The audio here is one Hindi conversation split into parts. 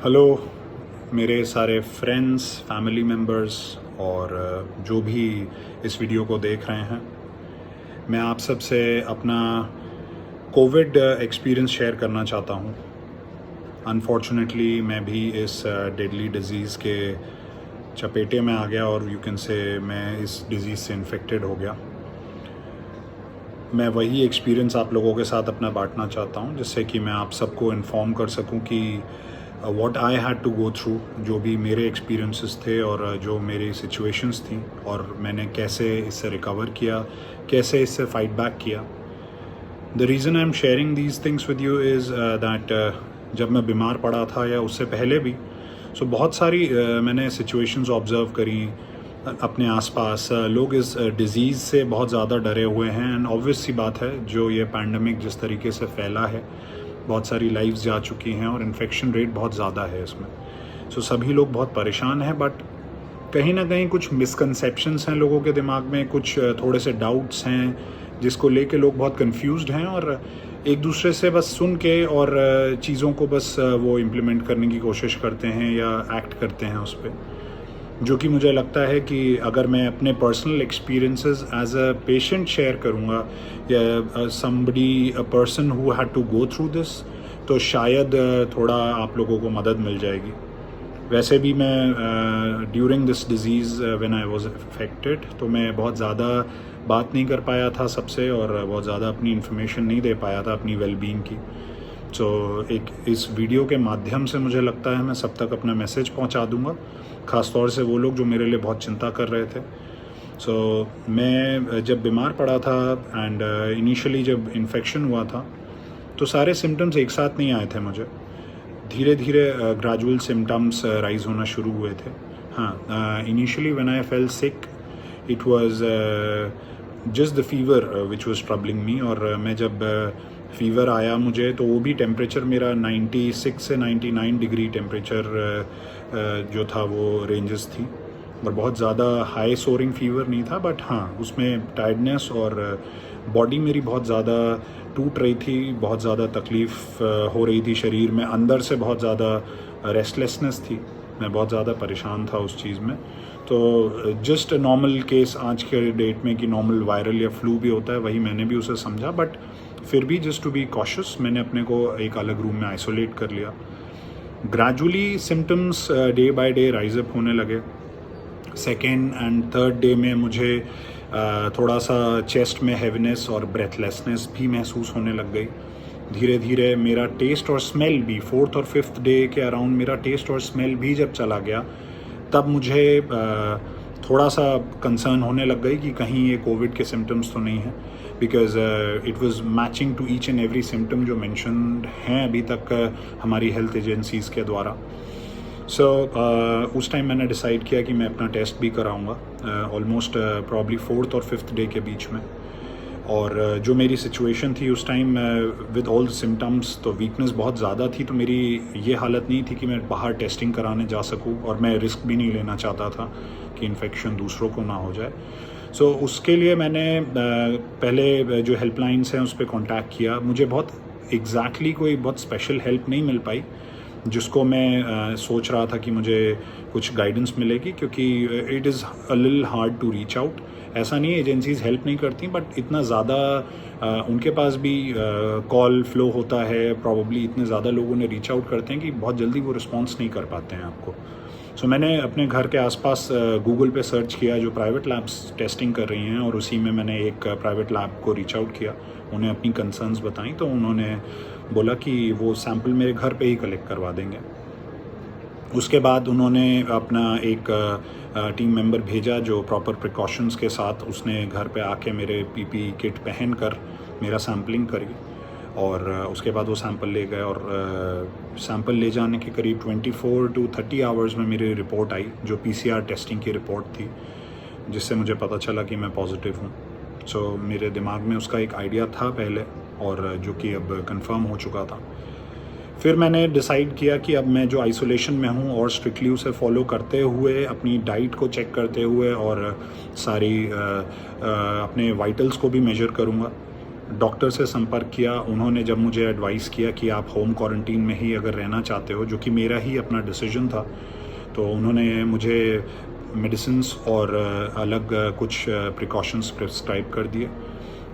हेलो मेरे सारे फ्रेंड्स, फैमिली मेम्बर्स और जो भी इस वीडियो को देख रहे हैं। मैं आप सब से अपना कोविड एक्सपीरियंस शेयर करना चाहता हूँ। अनफॉर्चुनेटली मैं भी इस डेडली डिज़ीज़ के चपेटे में आ गया और यू कैन से मैं इस डिज़ीज़ से इन्फेक्टेड हो गया। मैं वही एक्सपीरियंस आप लोगों के साथ अपना बांटना चाहता हूँ, जिससे कि मैं आप सबको इन्फॉर्म कर सकूँ कि what I had to go through, जो भी मेरे एक्सपीरियंसेस थे और जो मेरी सिचुएशंस थी और मैंने कैसे इससे रिकवर किया, कैसे इससे फाइट बैक किया। The reason I am sharing these things with you is that जब मैं बीमार पड़ा था या उससे पहले भी बहुत सारी मैंने सिचुएशंस ऑब्ज़र्व करी अपने आसपास। लोग इस डिज़ीज़ से बहुत ज़्यादा डरे हुए हैं एंड ऑब्वियस सी बात है, जो ये पैंडमिक जिस तरीके से फैला है, बहुत सारी लाइव्स जा चुकी हैं और इन्फेक्शन रेट बहुत ज़्यादा है इसमें। सभी लोग बहुत परेशान हैं, बट कहीं ना कहीं कुछ मिसकंसेप्शंस हैं लोगों के दिमाग में, कुछ थोड़े से डाउट्स हैं जिसको लेके लोग बहुत कंफ्यूज्ड हैं और एक दूसरे से बस सुन के और चीज़ों को बस वो इम्प्लीमेंट करने की कोशिश करते हैं या एक्ट करते हैं उस पर, जो कि मुझे लगता है कि अगर मैं अपने personal experiences as a patient share करूँगा या somebody a person who had to go through this, तो शायद थोड़ा आप लोगों को मदद मिल जाएगी। वैसे भी मैं during this disease when I was affected, तो मैं बहुत ज़्यादा बात नहीं कर पाया था सबसे और बहुत ज़्यादा अपनी इन्फॉर्मेशन नहीं दे पाया था अपनी वेलबींग की। एक इस वीडियो के माध्यम से मुझे लगता है मैं सब तक अपना मैसेज पहुंचा दूंगा, ख़ास तौर से वो लोग जो मेरे लिए बहुत चिंता कर रहे थे। मैं जब बीमार पड़ा था एंड इनिशियली जब इन्फेक्शन हुआ था, तो सारे सिम्टम्स एक साथ नहीं आए थे मुझे। धीरे धीरे ग्रेजुअल सिम्टम्स राइज होना शुरू हुए थे। हाँ, initially when I fell sick it was just the fever which was troubling me, और मैं जब फीवर आया मुझे, तो वो भी टेम्परेचर मेरा 96 से 99 डिग्री टेम्परेचर जो था वो रेंजेस थी, और बहुत ज़्यादा हाई सोरिंग फीवर नहीं था, बट हाँ उसमें टायर्डनेस और बॉडी मेरी बहुत ज़्यादा टूट रही थी, बहुत ज़्यादा तकलीफ़ हो रही थी शरीर में, अंदर से बहुत ज़्यादा रेस्टलेसनेस थी, मैं बहुत ज़्यादा परेशान था उस चीज़ में। तो जस्ट नॉर्मल केस आज के डेट में कि नॉर्मल वायरल या फ्लू भी होता है, वही मैंने भी उसे समझा, बट फिर भी जस्ट टू बी कॉशियस मैंने अपने को एक अलग रूम में आइसोलेट कर लिया। Gradually symptoms day by day rise up होने लगे। सेकेंड एंड थर्ड डे में मुझे थोड़ा सा चेस्ट में हैवीनेस और ब्रेथलेसनेस भी महसूस होने लग गई। धीरे धीरे मेरा टेस्ट और स्मेल भी, फोर्थ और फिफ्थ डे के अराउंड मेरा टेस्ट और स्मेल भी जब चला गया, तब मुझे थोड़ा सा कंसर्न होने लग गई कि कहीं ये कोविड के सिम्टम्स तो नहीं हैं, because it was matching to each and every symptom जो मेंशन्ड हैं अभी तक हमारी हेल्थ एजेंसीज़ के द्वारा। उस टाइम मैंने डिसाइड किया कि मैं अपना टेस्ट भी कराऊंगा ऑलमोस्ट प्रॉब्ली फोर्थ और फिफ्थ डे के बीच में। और जो मेरी सिचुएशन थी उस time with all the symptoms, तो वीकनेस बहुत ज़्यादा थी, तो मेरी ये हालत नहीं थी कि मैं बाहर टेस्टिंग कराने जा सकूं, और मैं रिस्क भी नहीं लेना चाहता था कि इन्फेक्शन दूसरों को ना हो जाए। उसके लिए मैंने पहले जो हेल्पलाइंस हैं उस पर कॉन्टैक्ट किया। मुझे बहुत एग्जैक्टली कोई बहुत स्पेशल हेल्प नहीं मिल पाई जिसको मैं सोच रहा था कि मुझे कुछ गाइडेंस मिलेगी, क्योंकि it is a little hard to reach out. ऐसा नहीं एजेंसीज़ हेल्प नहीं करती, बट इतना ज़्यादा उनके पास भी कॉल फ्लो होता है, प्रॉब्ली इतने ज़्यादा लोग उन्हें रीच आउट करते हैं कि बहुत जल्दी वो रिस्पॉन्स नहीं कर पाते हैं आपको। मैंने अपने घर के आसपास गूगल पे सर्च किया जो प्राइवेट लैब्स टेस्टिंग कर रही हैं, और उसी में मैंने एक प्राइवेट लैब को रीच आउट किया, उन्हें अपनी कंसर्न्स बताई, तो उन्होंने बोला कि वो सैंपल मेरे घर पे ही कलेक्ट करवा देंगे। उसके बाद उन्होंने अपना एक टीम मेंबर भेजा जो प्रॉपर प्रिकॉशंस के साथ उसने घर पे आके मेरे पीपी किट पहन कर मेरा सैम्पलिंग करी, और उसके बाद वो सैंपल ले गए, और सैंपल ले जाने के करीब 24 to 30 आवर्स में मेरी रिपोर्ट आई, जो पीसीआर टेस्टिंग की रिपोर्ट थी, जिससे मुझे पता चला कि मैं पॉजिटिव हूँ। मेरे दिमाग में उसका एक आइडिया था पहले, और जो कि अब कंफर्म हो चुका था। फिर मैंने डिसाइड किया कि अब मैं जो आइसोलेशन में हूँ और स्ट्रिक्टली उसे फॉलो करते हुए, अपनी डाइट को चेक करते हुए और सारी अपने वाइटल्स को भी मेजर करूँगा, डॉक्टर से संपर्क किया। उन्होंने जब मुझे एडवाइस किया कि आप होम क्वारंटीन में ही अगर रहना चाहते हो, जो कि मेरा ही अपना डिसीजन था, तो उन्होंने मुझे मेडिसिन्स और अलग कुछ प्रिकॉशंस प्रिस्क्राइब कर दिए।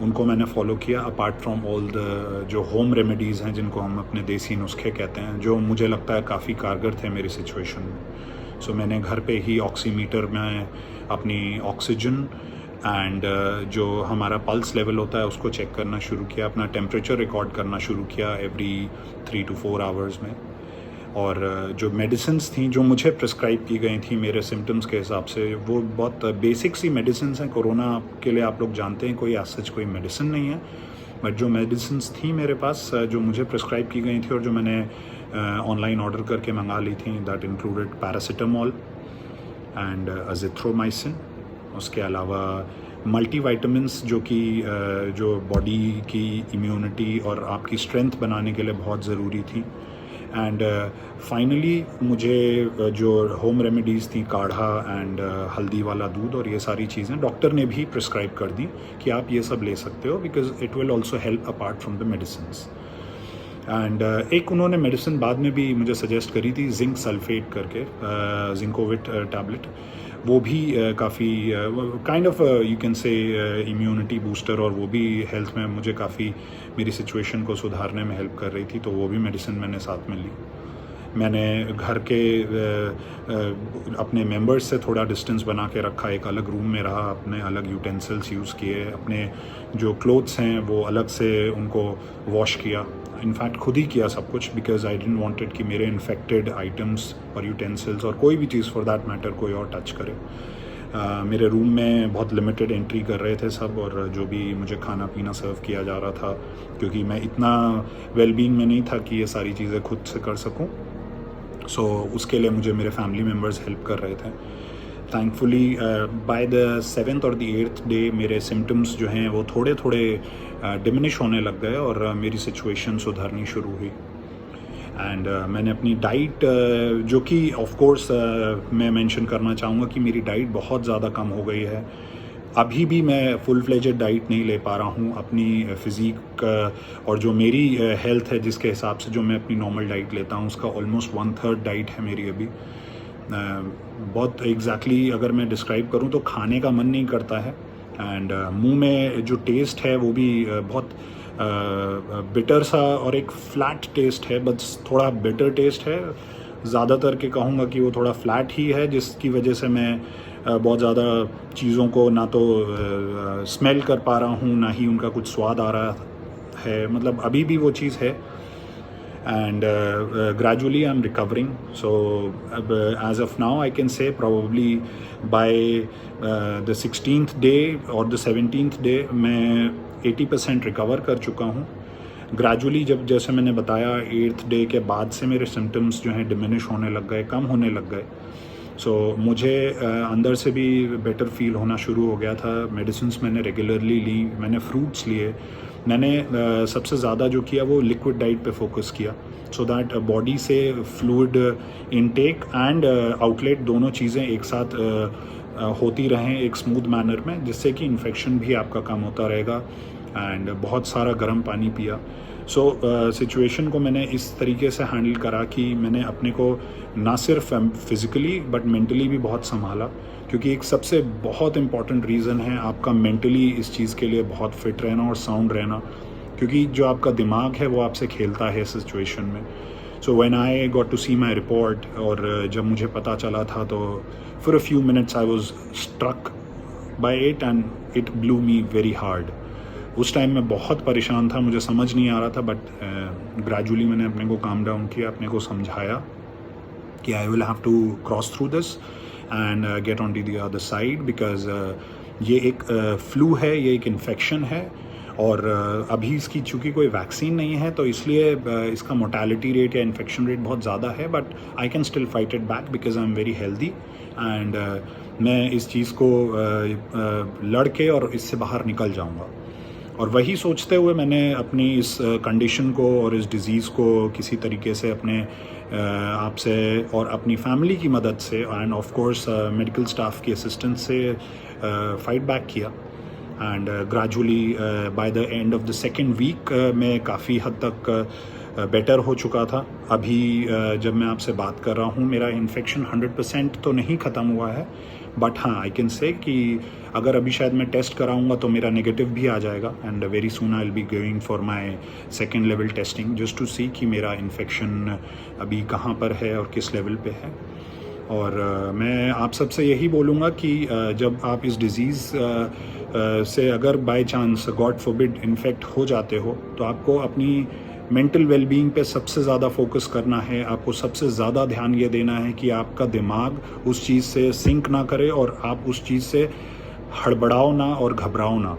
उनको मैंने फॉलो किया, अपार्ट फ्रॉम ऑल द जो होम रेमेडीज़ हैं, जिनको हम अपने देसी नुस्खे कहते हैं, जो मुझे लगता है काफ़ी कारगर थे मेरी सिचुएशन में। सो मैंने घर पे ही ऑक्सीमीटर में अपनी ऑक्सीजन एंड जो हमारा पल्स लेवल होता है उसको चेक करना शुरू किया, अपना टेम्परेचर रिकॉर्ड करना शुरू किया एवरी 3 to 4 आवर्स में। और जो मेडिसिन्स थी जो मुझे प्रिस्क्राइब की गई थी मेरे सिम्टम्स के हिसाब से, वो बहुत बेसिक सी मेडिसिन्स हैं। कोरोना के लिए आप लोग जानते हैं कोई सच कोई मेडिसिन नहीं है, बट जो मेडिसिन्स थी मेरे पास जो मुझे प्रिस्क्राइब की गई थी और जो मैंने ऑनलाइन ऑर्डर करके मंगा ली थी, that included paracetamol and azithromycin. उसके अलावा मल्टीविटामिन्स जो कि जो बॉडी की इम्यूनिटी और आपकी स्ट्रेंथ बनाने के लिए बहुत ज़रूरी थी। एंड फाइनली मुझे जो होम रेमेडीज़ थी, काढ़ा एंड हल्दी वाला दूध और ये सारी चीज़ें डॉक्टर ने भी प्रिस्क्राइब कर दी कि आप ये सब ले सकते हो, because it will also help apart from the medicines. And एक उन्होंने मेडिसिन बाद में भी मुझे सजेस्ट करी थी, जिंक सल्फेट करके, जिंकोविट टैबलेट। वो भी काफ़ी kind of you can say immunity booster, और वो भी हेल्थ में मुझे काफ़ी मेरी सिचुएशन को सुधारने में हेल्प कर रही थी, तो वो भी मेडिसिन मैंने साथ में ली। मैंने घर के अपने मेंबर्स से थोड़ा डिस्टेंस बना के रखा, एक अलग रूम में रहा, अपने अलग यूटेंसिल्स यूज़ किए, अपने जो क्लोथ्स हैं वो अलग से उनको वॉश किया, इनफैक्ट खुद ही किया सब कुछ, बिकॉज आई डिडंट वांटेड कि मेरे इन्फेक्टेड आइटम्स और यूटेंसिल्स और कोई भी चीज़ फॉर दैट मैटर कोई और टच करे। मेरे रूम में बहुत लिमिटेड एंट्री कर रहे थे सब, और जो भी मुझे खाना पीना सर्व किया जा रहा था, क्योंकि मैं इतना वेलबींग में नहीं था कि ये सारी चीज़ें खुद से कर सकूं, सो उसके लिए मुझे मेरे फैमिली मेम्बर्स हेल्प कर रहे थे। थैंकफुली बाय द 7th और द 8th डे मेरे सिम्टम्स जो हैं वो थोड़े थोड़े डिमिनिश होने लग गए और मेरी सिचुएशन सुधरनी शुरू हुई। एंड मैंने अपनी डाइट जो कि ऑफ कोर्स मैं मेंशन करना चाहूँगा कि मेरी डाइट बहुत ज़्यादा कम हो गई है। अभी भी मैं फुल फ्लेजेड डाइट नहीं ले पा रहा हूँ अपनी फिज़िक और जो मेरी हेल्थ है जिसके हिसाब से जो मैं अपनी नॉर्मल डाइट लेता हूँ उसका ऑलमोस्ट 1/3 डाइट है मेरी अभी। बहुत एग्जैक्टली अगर मैं डिस्क्राइब करूँ तो खाने का मन नहीं करता है, एंड मुंह में जो टेस्ट है वो भी बहुत बिटर सा और एक फ्लैट टेस्ट है, बस थोड़ा बिटर टेस्ट है। ज़्यादातर के कहूँगा कि वो थोड़ा फ्लैट ही है, जिसकी वजह से मैं बहुत ज़्यादा चीज़ों को ना तो स्मेल कर पा रहा हूँ, ना ही उनका कुछ स्वाद आ रहा है। मतलब अभी भी वो चीज़ है, and gradually I'm recovering. So as of now I can say probably by the 16th day or the 17th day मैं 80% रिकवर कर चुका हूँ। ग्रेजुअली जब जैसे मैंने बताया 8th डे के बाद से मेरे सिम्टम्स जो हैं डिमिनिश होने लग गए, कम होने लग गए। सो मुझे अंदर से भी बेटर फील होना शुरू हो गया था। मेडिसिन्स मैंने रेगुलरली ली, मैंने फ्रूट्स लिए, मैंने सबसे ज़्यादा जो किया वो लिक्विड डाइट पे फोकस किया, सो दैट बॉडी से फ्लूइड इनटेक एंड आउटलेट दोनों चीज़ें एक साथ होती रहें एक स्मूथ मैनर में, जिससे कि इन्फेक्शन भी आपका कम होता रहेगा। एंड बहुत सारा गर्म पानी पिया। सो सिचुएशन को मैंने इस तरीके से हैंडल करा कि मैंने अपने को ना सिर्फ फिज़िकली बट मेंटली भी बहुत संभाला, क्योंकि एक सबसे बहुत इम्पॉर्टेंट रीज़न है आपका मेंटली इस चीज़ के लिए बहुत फिट रहना और साउंड रहना, क्योंकि जो आपका दिमाग है वो आपसे खेलता है सिचुएशन में। So when I got to see my report, और जब मुझे पता चला था तो for a few minutes I was struck by it and it blew me very hard. उस टाइम मैं बहुत परेशान था, मुझे समझ नहीं आ रहा था, बट ग्रेजुअली मैंने अपने को काम डाउन किया, अपने को समझाया कि I will have to cross through this and get on to the other side, because ये एक फ्लू है, ये एक इन्फेक्शन है, और अभी इसकी चूँकि कोई वैक्सीन नहीं है तो इसलिए इसका मोर्टेलिटी रेट या इन्फेक्शन रेट बहुत ज़्यादा है, but I can still fight it back because I am very healthy. And मैं इस चीज़ को लड़ के और इससे बाहर निकल जाऊँगा। और वही सोचते हुए मैंने अपनी इस कंडीशन को और इस डिज़ीज़ को किसी तरीके से अपने आप से और अपनी फैमिली की मदद से and of course medical staff की असिस्टेंस से फाइट बैक किया। And gradually by the end of the second week मैं काफ़ी हद तक बेटर हो चुका था। अभी जब मैं आपसे बात कर रहा हूँ मेरा इन्फेक्शन 100% तो नहीं ख़त्म हुआ है, बट हाँ आई कैन से कि अगर अभी शायद मैं टेस्ट कराऊंगा तो मेरा नेगेटिव भी आ जाएगा। And very soon I will be going for my second level testing just to see कि मेरा इन्फेक्शन अभी कहाँ पर है और किस लेवल पे है। और मैं आप सबसे यही बोलूँगा कि जब आप इस डिज़ीज़ से अगर by chance God forbid infect हो जाते हो तो आपको अपनी मेंटल वेलबींग पे सबसे ज़्यादा फोकस करना है। आपको सबसे ज़्यादा ध्यान ये देना है कि आपका दिमाग उस चीज़ से सिंक ना करे और आप उस चीज़ से हड़बड़ाओ ना और घबराओ ना,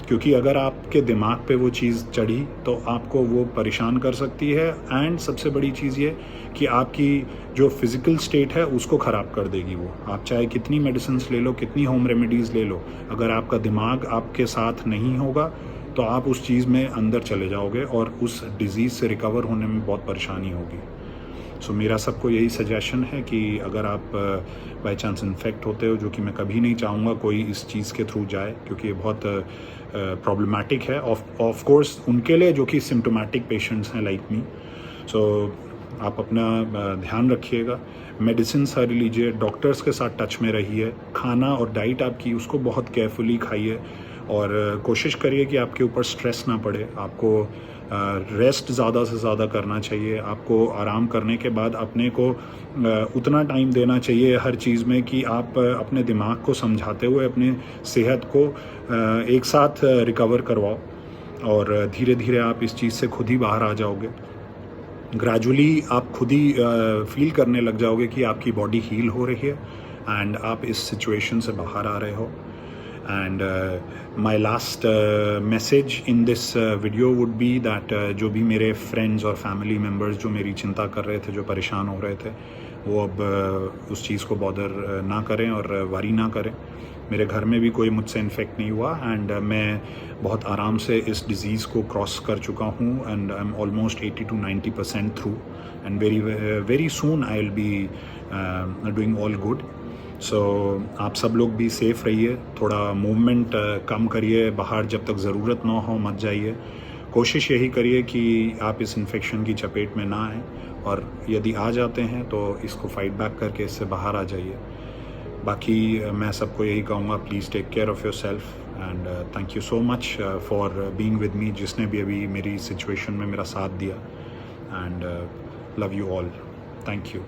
क्योंकि अगर आपके दिमाग पे वो चीज़ चढ़ी तो आपको वो परेशान कर सकती है। एंड सबसे बड़ी चीज़ ये कि आपकी जो फिज़िकल स्टेट है उसको ख़राब कर देगी वो। आप चाहे कितनी मेडिसिन्स ले लो, कितनी होम रेमेडीज़ ले लो, अगर आपका दिमाग आपके साथ नहीं होगा तो आप उस चीज़ में अंदर चले जाओगे और उस डिज़ीज़ से रिकवर होने में बहुत परेशानी होगी। सो मेरा सबको यही सजेशन है कि अगर आप बाई चांस इन्फेक्ट होते हो, जो कि मैं कभी नहीं चाहूँगा कोई इस चीज़ के थ्रू जाए क्योंकि ये बहुत प्रॉब्लमेटिक है ऑफ कोर्स उनके लिए जो कि सिम्टोमेटिक पेशेंट्स हैं लाइक मी। सो आप अपना ध्यान रखिएगा, मेडिसिन सारी लीजिए, डॉक्टर्स के साथ टच में रहिए, खाना और डाइट आपकी उसको बहुत केयरफुली खाइए और कोशिश करिए कि आपके ऊपर स्ट्रेस ना पड़े। आपको रेस्ट ज़्यादा से ज़्यादा करना चाहिए। आपको आराम करने के बाद अपने को उतना टाइम देना चाहिए हर चीज़ में कि आप अपने दिमाग को समझाते हुए अपने सेहत को एक साथ रिकवर करवाओ और धीरे धीरे आप इस चीज़ से खुद ही बाहर आ जाओगे। ग्रेजुअली आप खुद ही फील करने लग जाओगे कि आपकी बॉडी हील हो रही है एंड आप इस सिचुएशन से बाहर आ रहे हो। And my last message in this video would be that जो भी मेरे फ्रेंड्स और फैमिली मेम्बर्स जो मेरी चिंता कर रहे थे, जो परेशान हो रहे थे, वो अब उस चीज़ को बॉदर ना करें और वरी ना करें। मेरे घर में भी कोई मुझसे इन्फेक्ट नहीं हुआ एंड मैं बहुत आराम से इस डिज़ीज़ को क्रॉस कर चुका हूँ and I am almost 80 to 90% through and very soon I will be doing all good. So आप सब लोग भी सेफ़ रहिए, थोड़ा मूवमेंट कम करिए, बाहर जब तक ज़रूरत ना हो मत जाइए। कोशिश यही करिए कि आप इस इन्फेक्शन की चपेट में ना आएँ और यदि आ जाते हैं तो इसको फाइट बैक करके इससे बाहर आ जाइए। बाकी मैं सबको यही कहूँगा, please take care of yourself and thank you so much for being with me, जिसने भी अभी मेरी सिचुएशन में मेरा साथ दिया, and love you all. Thank you.